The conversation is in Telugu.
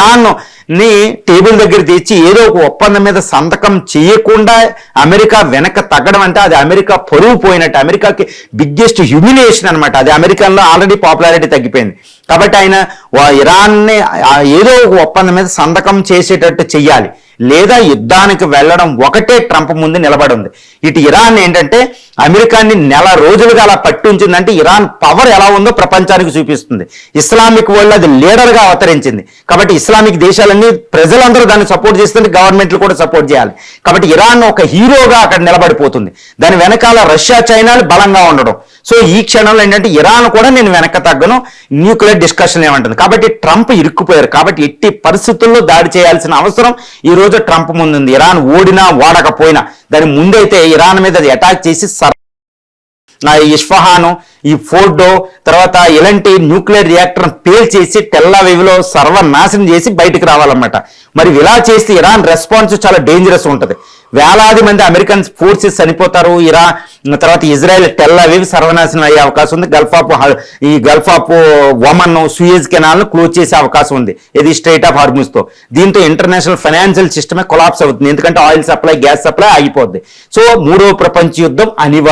ఇరాన్ ని టేబుల్ దగ్గర తెచ్చి ఏదో ఒక ఒప్పందం మీద సంతకం చేయకుండా అమెరికా వెనక తగ్గడం అంటే అది అమెరికా పరువు పోయినట్టు, అమెరికాకి బిగ్గెస్ట్ హ్యూమిలియేషన్ అనమాట. అది అమెరికాలో ఆల్రెడీ పాపులారిటీ తగ్గిపోయింది. కాబట్టి ఆయన ఇరాన్ని ఏదో ఒక ఒప్పందం మీద సంతకం చేసేటట్టు చెయ్యాలి, లేదా యుద్ధానికి వెళ్ళడం ఒకటే ట్రంప్ ముందు నిలబడి ఉంది. ఇటు ఇరాన్ ఏంటంటే అమెరికాని నెల రోజులుగా అలా పట్టి ఉంచిందంటే ఇరాన్ పవర్ ఎలా ఉందో ప్రపంచానికి చూపిస్తుంది. ఇస్లామిక్ వరల్డ్ అది లీడర్గా అవతరించింది. కాబట్టి ఇస్లామిక్ దేశాలన్నీ ప్రజలందరూ దాన్ని సపోర్ట్ చేస్తుంటే గవర్నమెంట్లు కూడా సపోర్ట్ చేయాలి. కాబట్టి ఇరాన్ ఒక హీరోగా అక్కడ నిలబడిపోతుంది. దాని వెనకాల రష్యా, చైనాలు బలంగా ఉండడం. సో ఈ క్షణంలో ఏంటంటే ఇరాన్ కూడా నేను వెనక తగ్గను, న్యూక్లియర్ డిస్కషన్ ఏమంటుంది. కాబట్టి ట్రంప్ ఇరుక్కుపోయారు. కాబట్టి ఎట్టి పరిస్థితుల్లో దాడి చేయాల్సిన అవసరం ఈ రోజు ట్రంప్ ముందుంది. ఇరాన్ ఓడినా ఓడకపోయినా దాని ముందైతే ఇరాన్ మీద అటాక్ చేసి ఇస్ఫహాను, ఈ ఫోర్డో, తర్వాత ఇలాంటి న్యూక్లియర్ రియాక్టర్ పేల్చేసి టెల్లవీవ్లో సర్వనాశనం చేసి బయటికి రావాలన్నమాట. మరి ఇలా చేస్తే ఇరాన్ రెస్పాన్స్ చాలా డేంజరస్ ఉంటుంది. వేలాది మంది అమెరికన్ ఫోర్సెస్ చనిపోతారు. తర్వాత ఇజ్రాయెల్ టెల్లవీవ్ సర్వనాశనం అయ్యే అవకాశం ఉంది. గల్ఫ్ ఆఫ్ ఒమన్, సూయజ్ కెనాల్ను క్లోజ్ చేసే అవకాశం ఉంది, ఇది స్ట్రైట్ ఆఫ్ హార్ముజ్ తో. దీంతో ఇంటర్నేషనల్ ఫైనాన్షియల్ సిస్టమే కొలాప్స్ అవుతుంది. ఎందుకంటే ఆయిల్ సప్లై, గ్యాస్ సప్లై ఆగిపోద్ది. సో మూడో ప్రపంచ యుద్ధం అనివార్యం.